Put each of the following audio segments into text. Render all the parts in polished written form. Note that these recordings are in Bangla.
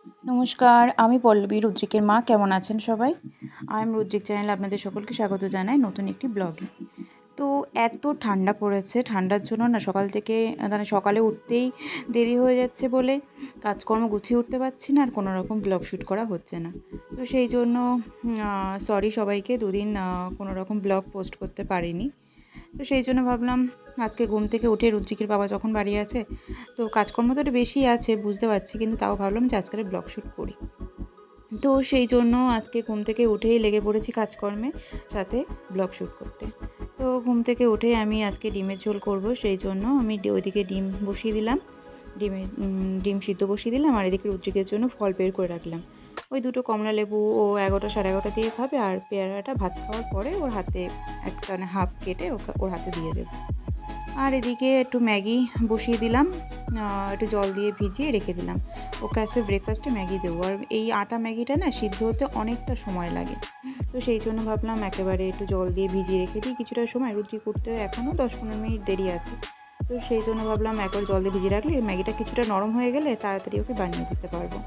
নমস্কার, আমি পল্লবী, রুদ্রিকের মা। কেমন আছেন সবাই? আই এম রুদ্রিক চ্যানেলে আপনাদের সকলকে স্বাগত জানাই নতুন একটি ব্লগে। তো এত ঠান্ডা পড়েছে, ঠান্ডার জন্য না সকাল থেকে মানে সকালে উঠতেই দেরি হয়ে যাচ্ছে বলে কাজকর্ম গুছিয়ে উঠতে পারছি না, আর কোনো রকম ব্লগ শ্যুট করা হচ্ছে না। তো সেই জন্য সরি সবাইকে, দুদিন কোনো রকম ব্লগ পোস্ট করতে পারিনি। তো সেই জন্য ভাবলাম আজকে ঘুম থেকে উঠে রুদ্রিকের বাবা যখন বাড়ি আছে, তো কাজকর্ম তো একটু বেশি আছে বুঝতে পারছি, কিন্তু তাও ভাবলাম যে আজকের ব্লগ শ্যুট করি। তো সেই জন্য আজকে ঘুম থেকে উঠেই লেগে পড়েছি কাজকর্মে, সাথে ব্লগ শ্যুট করতে। তো ঘুম থেকে উঠেই আমি আজকে ডিমের ঝোল করব, সেই জন্য আমি ওইদিকে ডিম বসিয়ে দিলাম, ডিম সিদ্ধ বসিয়ে দিলাম, আর এদিকে রুদ্রিকের জন্য ফল বের করে রাখলাম। ওই দুটো কমলা লেবু ও 11টা সাড়ে 11টা দিয়ে খাবে, আর পেয়ারাটা ভাত খাওয়ার পরে ওর হাতে একটা মানে হাফ কেটে ওর হাতে দিয়ে দেবো। আর এদিকে একটু ম্যাগি বসিয়ে দিলাম, একটু জল দিয়ে ভিজিয়ে রেখে দিলাম। ওকে আজকে ব্রেকফাস্টে ম্যাগি দেবো, আর এই আটা ম্যাগিটা না সিদ্ধ হতে অনেকটা সময় লাগে। তো সেই জন্য ভাবলাম একেবারে একটু জল দিয়ে ভিজিয়ে রেখে দিই কিছুটা সময়, রুটি করতে এখনও 10-15 মিনিট দেরি আছে। তো সেই জন্য ভাবলাম একবার জল দিয়ে ভিজিয়ে রাখলে ম্যাগিটা কিছুটা নরম হয়ে গেলে তাড়াতাড়ি ওকে বানিয়ে দিতে পারবো।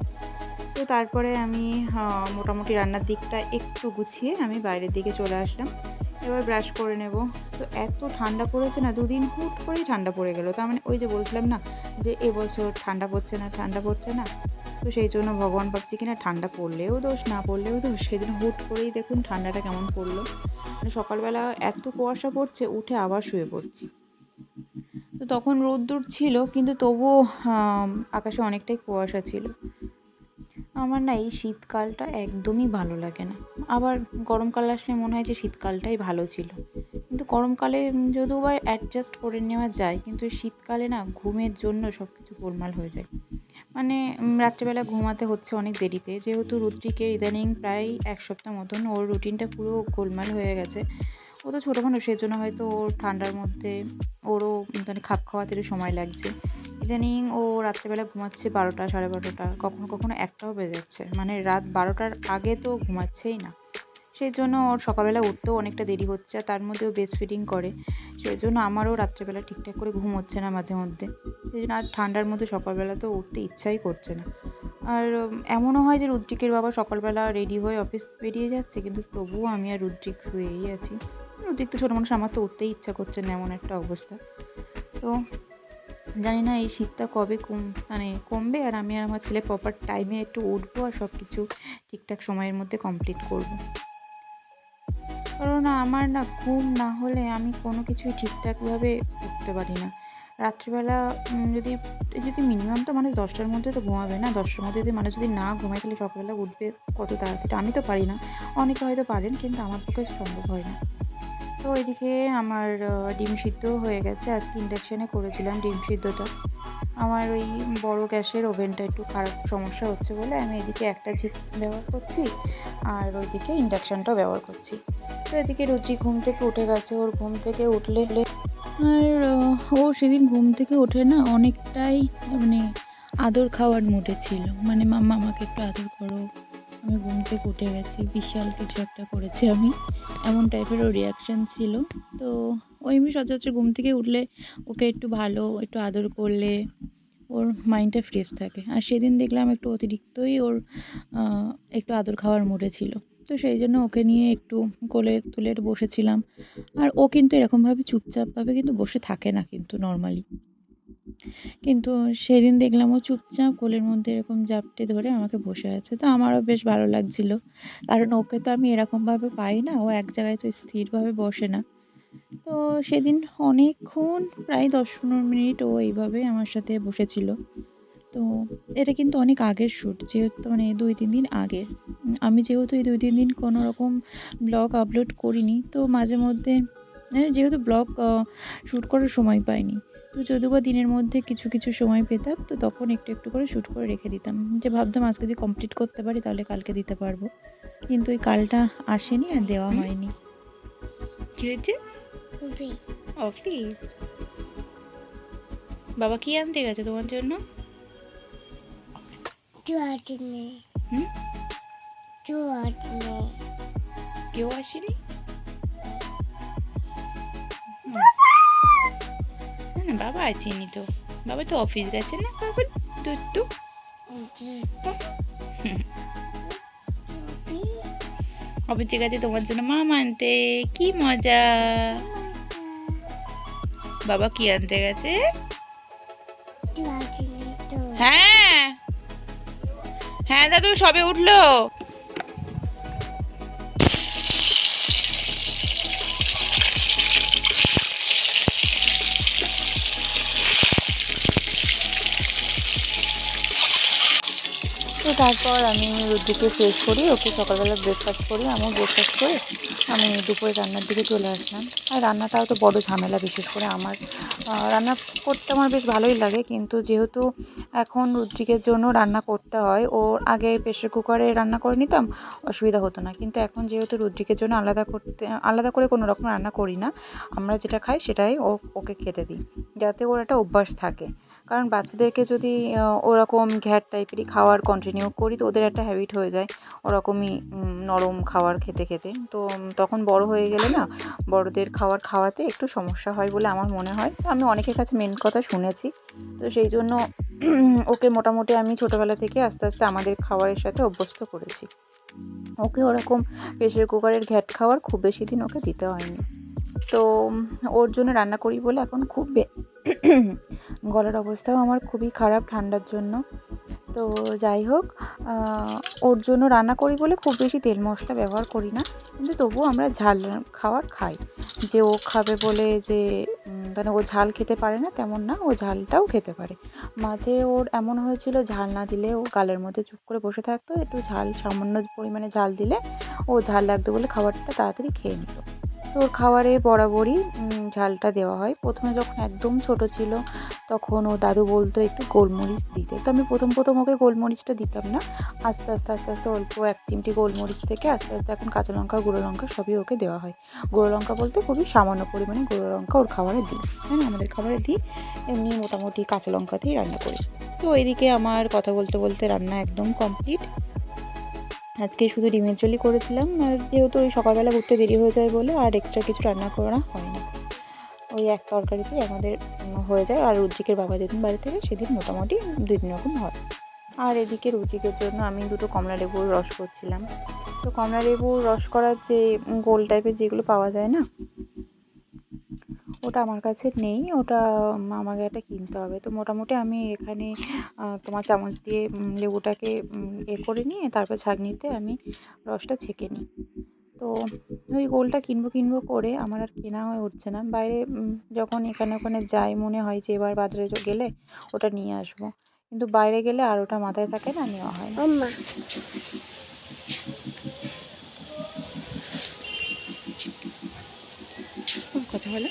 তো তারপরে আমি মোটামুটি রান্নার দিকটা একটু গুছিয়ে আমি বাইরের দিকে চলে আসলাম। এবার ব্রাশ করে নেব। তো এত ঠান্ডা পড়েছে না, দুদিন হুট করেই ঠান্ডা পড়ে গেল। তার মানে ওই যে বলছিলাম না যে এবছর ঠান্ডা পড়ছে না, ঠান্ডা পড়ছে না। তো সেই জন্য ভগবান ভাবছি কিনা ঠান্ডা পড়লেও দোষ, না পড়লেও দোষ। সেই জন্য হুট করেই দেখুন ঠান্ডাটা কেমন পড়লো। মানে সকালবেলা এত কুয়াশা পড়ছে, উঠে আবার শুয়ে পড়ছি। তো তখন রোদ্দুর ছিল, কিন্তু তবুও আকাশে অনেকটাই কুয়াশা ছিল। আমার না এই শীতকালটা একদমই ভালো লাগে না। আবার গরমকাল আসলে মনে হয় যে শীতকালটাই ভালো ছিল। কিন্তু গরমকালে যদিও বা অ্যাডজাস্ট করে নেওয়া যায়, কিন্তু এই শীতকালে না ঘুমের জন্য সব কিছু গোলমাল হয়ে যায়। মানে রাত্রেবেলা ঘুমাতে হচ্ছে অনেক দেরিতে, যেহেতু রুদ্রিকের ইদানিং প্রায় 1 সপ্তাহ মতন ওর রুটিনটা পুরো গোলমাল হয়ে গেছে। ও তো ছোটো মানুষ, সেজন্য হয়তো ওর ঠান্ডার মধ্যে ওরও মানে খাপ খাওয়াতে একটু সময় লাগছে। ইদানিং ও রাত্রেবেলা ঘুমাচ্ছে 12টা সাড়ে 12টা, কখনো কখনো 1টাও বেজে যাচ্ছে। মানে রাত 12টার আগে তো ঘুমাচ্ছেই না। সেই জন্য ওর সকালবেলা উঠতেও অনেকটা দেরি হচ্ছে, আর তার মধ্যেও ব্রেস্ট ফিডিং করে। সেই জন্য আমারও রাত্রেবেলা ঠিকঠাক করে ঘুম হচ্ছে না মাঝে মধ্যে। সেই জন্য আর ঠান্ডার মধ্যে সকালবেলা তো উঠতে ইচ্ছাই করছে না। আর এমনও হয় যে রুদ্রিকের বাবা সকালবেলা রেডি হয়ে অফিস বেরিয়ে যাচ্ছে, কিন্তু তবুও আমি আর রুদ্রিক শুয়েই আছি। রুদ্রিক তো ছোটো মানুষ, আমার তো উঠতেই ইচ্ছা করছে না, এমন একটা অবস্থা। তো জানি না এই শীতটা কবে কমবে, আর আমি আর আমার ছেলে প্রপার টাইমে একটু উঠবো, আর সব কিছু ঠিকঠাক সময়ের মধ্যে কমপ্লিট করব। কারণ আমার না ঘুম না হলে আমি কোনো কিছুই ঠিকঠাকভাবে করতে পারি না। রাত্রিবেলা যদি যদি মিনিমাম তো মানুষ 10টার মধ্যে তো ঘুমাবে না, 10টার মধ্যে যদি মানুষ যদি না ঘুমায় তাহলে সকালবেলা উঠবে কত তাড়াতাড়ি? আমি তো পারি না, অনেকে হয়তো পারেন, কিন্তু আমার পক্ষে সম্ভব হয় না। তো এদিকে আমার ডিম সিদ্ধ হয়ে গেছে। আজকে ইন্ডাকশানে করেছিলাম ডিম সিদ্ধটা। আমার ওই বড় গ্যাসের ওভেনটা একটু খারাপ সমস্যা হচ্ছে বলে আমি এদিকে একটা ঝিক ব্যবহার করছি, আর ওইদিকে ইন্ডাকশানটাও ব্যবহার করছি। তো এদিকে রুদ্রিক ঘুম থেকে উঠে গেছে। ওর ঘুম থেকে উঠলে আর ও সেদিন ঘুম থেকে উঠে না অনেকটাই মানে আদর খাওয়ার মুডে ছিল। মানে মাম্মা আমাকে একটু আদর করো, আমি ঘুম থেকে উঠে গেছি, বিশাল কিছু একটা করেছি আমি, এমন টাইপের ওর রিয়াকশান ছিল। তো ও এমনি সচরাচর ঘুম থেকে উঠলে ওকে একটু ভালো একটু আদর করলে ওর মাইন্ডটা ফ্রেশ থাকে। আর সেদিন দেখলাম একটু অতিরিক্তই ওর একটু আদর খাওয়ার মুডে ছিল। তো সেই জন্য ওকে নিয়ে একটু কোলে তুলে বসেছিলাম। আর ও কিন্তু এরকমভাবে চুপচাপভাবে কিন্তু বসে থাকে না কিন্তু নর্মালি। কিন্তু সেদিন দেখলাম ও চুপচাপ কোলের মধ্যে এরকম জাপটে ধরে আমাকে বসে আছে। তো আমারও বেশ ভালো লাগছিল, কারণ ওকে তো আমি এরকমভাবে পাই না, ও এক জায়গায় তো স্থিরভাবে বসে না। তো সেদিন অনেকক্ষণ প্রায় 10-15 মিনিট ও এইভাবে আমার সাথে বসেছিল। তো এটা কিন্তু অনেক আগের শ্যুট, যেহেতু মানে 2-3 দিন আগের। আমি যেহেতু এই 2-3 দিন কোনো রকম ব্লগ আপলোড করিনি, তো মাঝে মধ্যে যেহেতু ব্লগ শ্যুট করার সময় পাইনি, তো যদিও বা দিনের মধ্যে কিছু কিছু সময় পেতাম, তো তখন একটু একটু করে শ্যুট করে রেখে দিতাম, যে ভাবতাম আজকে যদি কমপ্লিট করতে পারি তাহলে কালকে দিতে পারবো। কিন্তু ওই কালটা আসেনি আর দেওয়া হয়নি। কি হয়েছে? অফিস? বাবা কি আনতে গেছে তোমার জন্য? হুম? কেউ আসেনি? না না, বাবা আসেনি তো, বাবা তো অফিস গেছে না। বাবা দুটু অভিজিৎ গেছে তোমার জন্য মামা আনতে, কি মজা। বাবা কি আনতে গেছে? হ্যাঁ হ্যাঁ দাদু সবে উঠলো। তো তারপর আমি রুদ্রকে ফ্রেশ করি, ওকে সকালবেলা ব্রেকফাস্ট করি, আমার ব্রেকফাস্ট করে আমি দুপুরে রান্নার দিকে চলে আসলাম। আর রান্নাটাও তো বড় ঝামেলা, বিশেষ করে আমার রান্না করতে আমার বেশ ভালোই লাগে, কিন্তু যেহেতু এখন রুদ্রিকের জন্য রান্না করতে হয়, ওর আগে প্রেশার কুকারে রান্না করে নিতাম, অসুবিধা হতো না, কিন্তু এখন যেহেতু রুদ্রিকের জন্য আলাদা করে কোনো রকম রান্না করি না, আমরা যেটা খাই সেটাই ওকে খেতে দিই, যাতে ওর একটা অভ্যাস থাকে। কারণ বাচ্চাদেরকে যদি ওরকম ঘ্যাট টাইপেরই খাওয়ার কন্টিনিউ করি, তো ওদের একটা হ্যাবিট হয়ে যায় ওরকমই নরম খাবার খেতে খেতে। তো তখন বড় হয়ে গেলে না, বড়দের খাওয়াতে একটু সমস্যা হয় বলে আমার মনে হয়। তো আমি অনেকের কাছে মেন কথা শুনেছি, তো সেই জন্য ওকে মোটামুটি আমি ছোটোবেলা থেকে আস্তে আস্তে আমাদের খাবারের সাথে অভ্যস্ত করেছি। ওকে ওরকম প্রেশার কুকারের ঘ্যাট খাওয়ার খুব বেশি দিন ওকে দিতে হয়নি। তো ওর জন্য রান্না করি বলে এখন খুব গলার অবস্থাও আমার খুবই খারাপ ঠান্ডার জন্য। তো যাই হোক, ওর জন্য রান্না করি বলে খুব বেশি তেল মশলা ব্যবহার করি না, কিন্তু তবুও আমরা ঝাল খাবার খাই। যে ও খাবে বলে যে মানে ও ঝাল খেতে পারে না তেমন না, ও ঝালটাও খেতে পারে। মাঝে ওর এমন হয়েছিল, ঝাল না দিলে ও গালের মধ্যে চুপ করে বসে থাকতো, একটু সামান্য পরিমাণে ঝাল দিলে ও ঝাল লাগতো বলে খাবারটা তাড়াতাড়ি খেয়ে নিত। তো ওর খাবারে বরাবরই ঝালটা দেওয়া হয়। প্রথমে যখন একদম ছোট ছিল তখন ও দাদু বলতো একটু গোলমরিচ দিতে, তো আমি প্রথম ওকে গোলমরিচটা দিতাম না। আস্তে আস্তে অল্প 1 চিমটি গোলমরিচ থেকে আস্তে আস্তে এখন কাঁচা লঙ্কা, গুঁড়ো লঙ্কা সবই ওকে দেওয়া হয়। গুঁড়ো লঙ্কা বলতে খুবই সামান্য পরিমাণে গুঁড়ো লঙ্কা ওর খাবারে দিই, হ্যাঁ আমাদের খাবারে দিই। এমনি মোটামুটি কাঁচা লঙ্কাতেই রান্না করি। তো এদিকে আমার কথা বলতে বলতে রান্না একদম কমপ্লিট। আজকে শুধু ডিমের ঝোলই করেছিলাম, আর যেহেতু ওই সকালবেলা উঠতে দেরি হয়ে যায় বলে আর এক্সট্রা কিছু রান্না করা হয় না, ওই এক তরকারিতেই আমাদের হয়ে যায়। আর রুদ্রিকের বাবা যেদিন বাড়ি থেকে সেদিন মোটামুটি 2-3 রকম হয়। আর এদিকে রুদ্রিকের জন্য আমি 2টো কমলা লেবুর রস করছিলাম। তো কমলা লেবুর রস করার যে গোল টাইপের যেগুলো পাওয়া যায় না, ওটা আমার কাছে নেই, ওটা আমাকে একটা কিনতে হবে। তো মোটামুটি আমি এখানে তোমার চামচ দিয়ে লেবুটাকে করে নিয়ে তারপর ছাঁকনিতে আমি রসটা ছেঁকে নিই। তো ওই গোলটা কিনবো করে আমার আর কেনা হয়ে উঠছে না। বাইরে যখন এখানে ওখানে যাই, মনে হয় যে এবার বাজারে গেলে ওটা নিয়ে আসবো, কিন্তু বাইরে গেলে আর ওটা মাথায় থাকে না, নেওয়া হয় না। কথা বলো,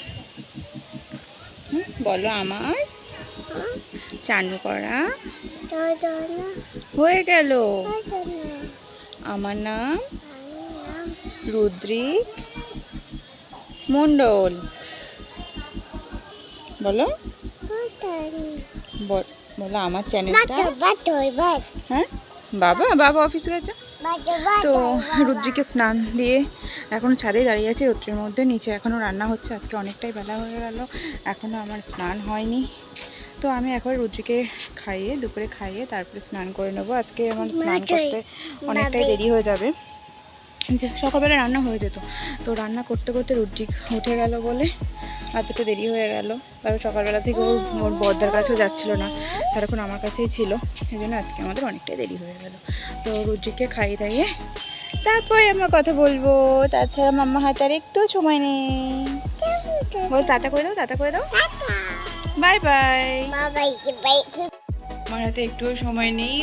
বলো আমার চানু করা হয়ে গেল। আমার নাম রুদ্রিক মণ্ডল। বলো বলো আমার চ্যানেলটা। হ্যাঁ বাবা অফিসে গেছে। তো রুদ্রিকে স্নান দিয়ে এখন ছাদে দাঁড়িয়ে আছে রৌদ্রের মধ্যে, নিচে এখনও রান্না হচ্ছে। আজকে অনেকটাই বেলা হয়ে গেল, এখনও আমার স্নান হয়নি। তো আমি এখন রুদ্রিকে দুপুরে খাইয়ে তারপরে স্নান করে নেবো। আজকে আমার স্নান করতে অনেকটাই দেরি হয়ে যাবে, যে সকালবেলা রান্না হয়ে যেত, তো রান্না করতে করতে রুদ্রিক উঠে গেল বলে এতটা দেরি হয়ে গেল। তারপর সকালবেলা থেকে ওর বর্দার কাছেও যাচ্ছিলো না, সারাক্ষণ আমার কাছেই ছিল, সেই জন্য আজকে আমাদের অনেকটাই দেরি হয়ে গেল। তো রুদ্রিককে খাইয়ে দাইয়ে তারপরে আমরা কথা বলবো, তাছাড়া মাম্মা হাতে আর একটু সময় নেই। বল টাটা করে দাও, বাই বাই। আমার হাতে একটুও সময় নেই,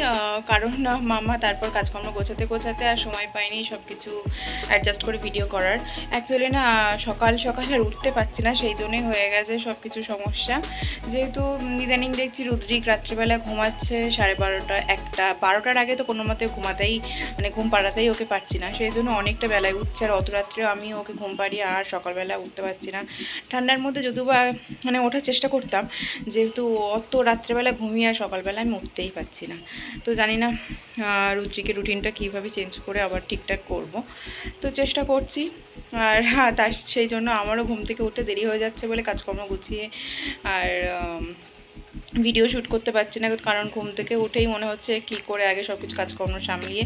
কারণ মামা তারপর কাজকর্ম গোছাতে আর সময় পাইনি সব কিছু অ্যাডজাস্ট করে ভিডিও করার। অ্যাকচুয়ালি না সকাল আর উঠতে পারছি না, সেই জন্যই হয়ে গেছে সব কিছু সমস্যা। যেহেতু ইদানিং দেখছি রুদ্রিক রাত্রিবেলা ঘুমাচ্ছে 12:30 1টা, 12টার আগে তো কোনো মতে ঘুম পাড়াতেই ওকে পারছি না, সেই জন্য অনেকটা বেলায় উঠছে। আর অত রাত্রেও আমি ওকে ঘুম পাড়িয়ে আর সকালবেলা উঠতে পারছি না। ঠান্ডার মধ্যে যদিও বা ওঠার চেষ্টা করতাম, যেহেতু অত রাত্রেবেলা ঘুমিয়ে আর সকালবেলা আমি উঠতেই পারছি না। তো জানি না রুদ্রিকের রুটিনটা কীভাবে চেঞ্জ করে আবার ঠিকঠাক করব, তো চেষ্টা করছি। আর তার সেই জন্য আমারও ঘুম থেকে উঠতে দেরি হয়ে যাচ্ছে বলে কাজকর্ম গুছিয়ে আর ভিডিও শ্যুট করতে পারছি না, কারণ ঘুম থেকে উঠেই মনে হচ্ছে কি করে আগে সব কিছু কাজকর্ম সামলিয়ে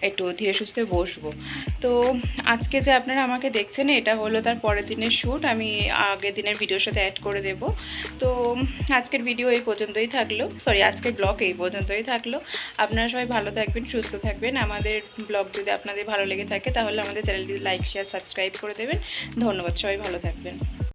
একটু ধীরে সুস্থে বসবো। তো আজকে যে আপনারা আমাকে দেখছেন এটা হলো তার পরের দিনের শ্যুট, আমি আগের দিনের ভিডিওর সাথে অ্যাড করে দেব। তো আজকের ভিডিও এই পর্যন্তই থাকলো, আজকের ব্লগ এই পর্যন্তই থাকলো। আপনারা সবাই ভালো থাকবেন, সুস্থ থাকবেন। আমাদের ব্লগ যদি আপনাদের ভালো লেগে থাকে তাহলে আমাদের চ্যানেলটি লাইক শেয়ার সাবস্ক্রাইব করে দেবেন। ধন্যবাদ, সবাই ভালো থাকবেন।